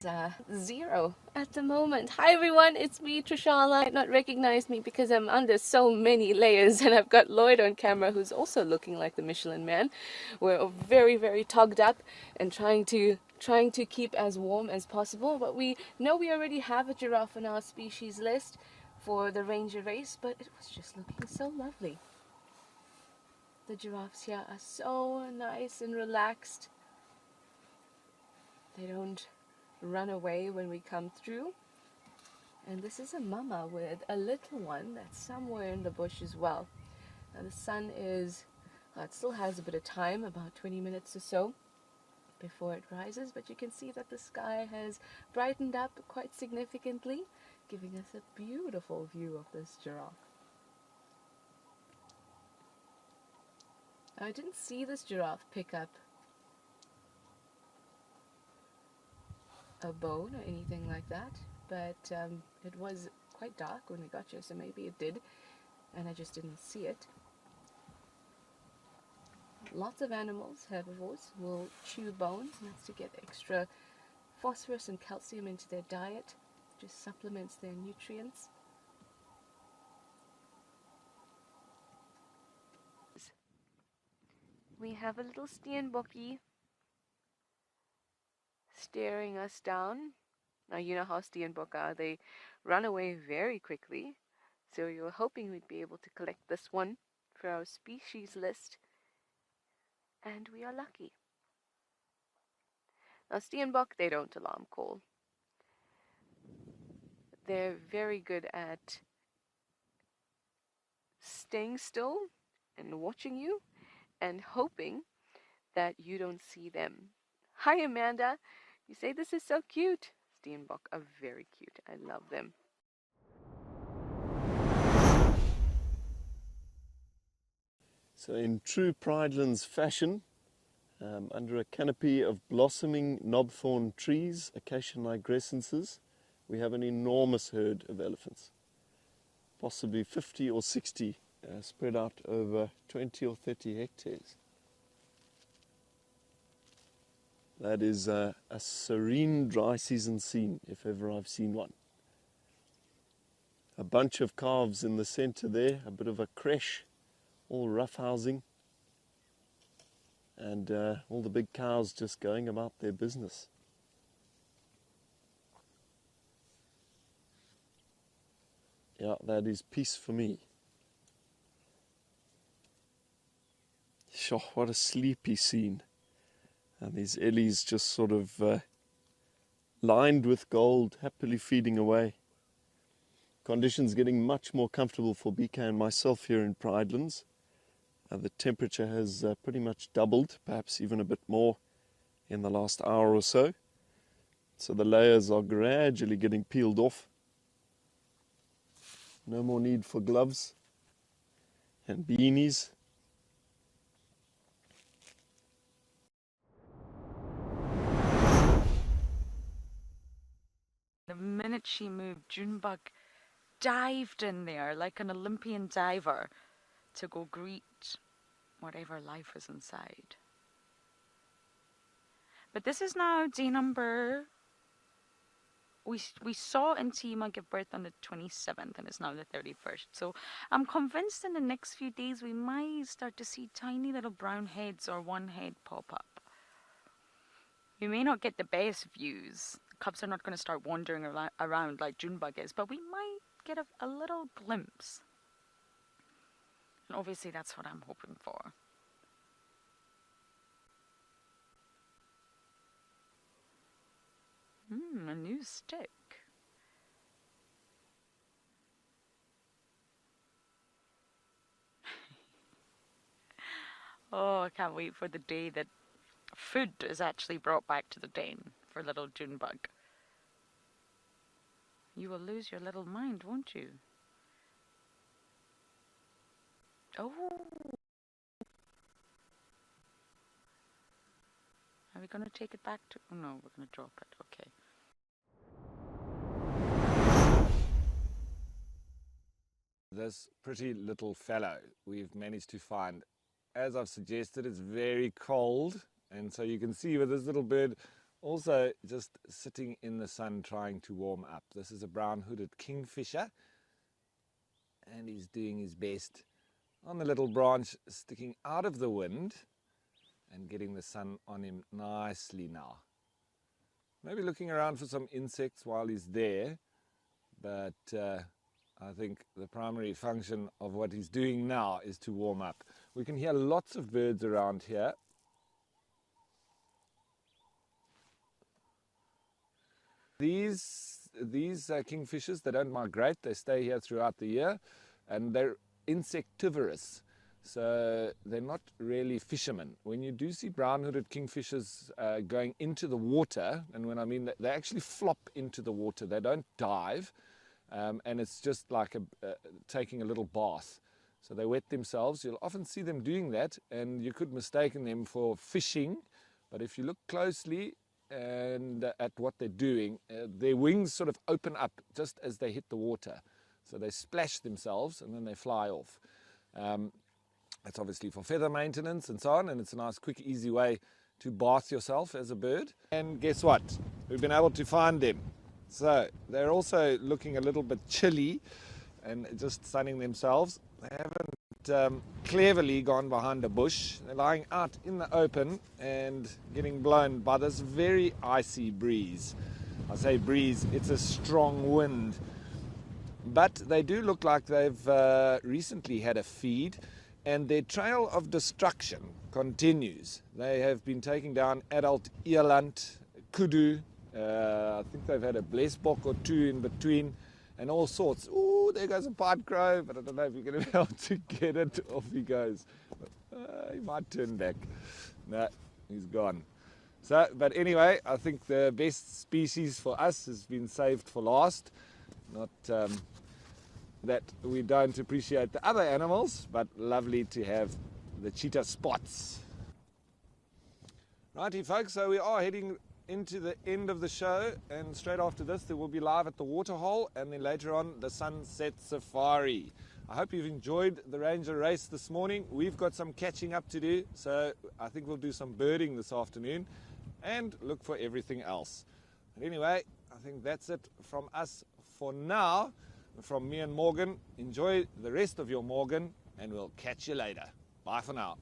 Zero at the moment. Hi everyone, it's me, Trishala. You might not recognize me because I'm under so many layers, and I've got Lloyd on camera who's also looking like the Michelin Man. We're very, very togged up and trying to keep as warm as possible, but we know we already have a giraffe on our species list for the ranger race, but it was just looking so lovely. The giraffes here are so nice and relaxed. They don't run away when we come through. And this is a mama with a little one that's somewhere in the bush as well. Now the sun is, it still has a bit of time, about 20 minutes or so before it rises, but you can see that the sky has brightened up quite significantly, giving us a beautiful view of this giraffe. Now, I didn't see this giraffe pick up a bone or anything like that, but it was quite dark when we got here, so maybe it did, and I just didn't see it. Lots of animals, herbivores, will chew bones, and that's to get extra phosphorus and calcium into their diet, just supplements their nutrients. We have a little steenbokkie staring us down. Now, you know how steenbok are. They run away very quickly. So we were hoping we'd be able to collect this one for our species list. And we are lucky. Now, steenbok, they don't alarm call. They're very good at staying still and watching you and hoping that you don't see them. Hi, Amanda. You say this is so cute. Steenbok are very cute. I love them. So in true Pridelands fashion, under a canopy of blossoming knobthorn trees, acacia nigrescences, we have an enormous herd of elephants. Possibly 50 or 60 spread out over 20 or 30 hectares. That is a serene dry season scene, if ever I've seen one. A bunch of calves in the center there, a bit of a creche, all roughhousing, and all the big cows just going about their business. Yeah, that is peace for me. Sure, what a sleepy scene. And these ellies just sort of lined with gold, happily feeding away. Conditions getting much more comfortable for BK and myself here in Pridelands. The temperature has pretty much doubled, perhaps even a bit more in the last hour or so. So the layers are gradually getting peeled off. No more need for gloves and beanies. The minute she moved, Junebug dived in there like an Olympian diver to go greet whatever life is inside. But this is now day number... We saw Ntima give birth on the 27th and it's now the 31st. So I'm convinced in the next few days we might start to see tiny little brown heads or one head pop up. We may not get the best views. Cubs are not going to start wandering around like Junebug is, but we might get a little glimpse. And obviously that's what I'm hoping for. A new stick. Oh, I can't wait for the day that food is actually brought back to the den for little Junebug. You will lose your little mind, won't you? Oh. Are we going to take it back to... Oh, no, we're going to drop it. Okay. This pretty little fellow we've managed to find. As I've suggested, it's very cold, and so you can see with this little bird also just sitting in the sun trying to warm up. This is a brown-hooded kingfisher, and he's doing his best on the little branch sticking out of the wind and getting the sun on him nicely now. Maybe looking around for some insects while he's there, but I think the primary function of what he's doing now is to warm up. We can hear lots of birds around here. These kingfishers, they don't migrate, they stay here throughout the year, and they're insectivorous, so they're not really fishermen. When you do see brown-hooded kingfishers going into the water, and when I mean that, they actually flop into the water, they don't dive, and it's just like taking a little bath. So they wet themselves. You'll often see them doing that, and you could mistake them for fishing, but if you look closely and at what they're doing, their wings sort of open up just as they hit the water. So they splash themselves and then they fly off. It's obviously for feather maintenance and so on, and it's a nice, quick, easy way to bath yourself as a bird. And guess what? We've been able to find them. So they're also looking a little bit chilly and just sunning themselves. They haven't cleverly gone behind a bush. They're lying out in the open and getting blown by this very icy breeze. I say breeze, it's a strong wind. But they do look like they've recently had a feed, and their trail of destruction continues. They have been taking down adult eland, kudu, I think they've had a blesbok or two in between, and all sorts. Ooh, there goes a pied crow, but I don't know if you're going to be able to get it. Off he goes. He might turn back. No, he's gone. So, but anyway, I think the best species for us has been saved for last. Not that we don't appreciate the other animals, but lovely to have the cheetah spots. Righty folks, so we are heading into the end of the show, and straight after this there will be live at the waterhole, and then later on the sunset safari. I hope you've enjoyed the ranger race this morning. We've got some catching up to do, so I think we'll do some birding this afternoon and look for everything else. But anyway, I think that's it from us for now. From me and Morgan, enjoy the rest of your Morgan, and we'll catch you later. Bye for now.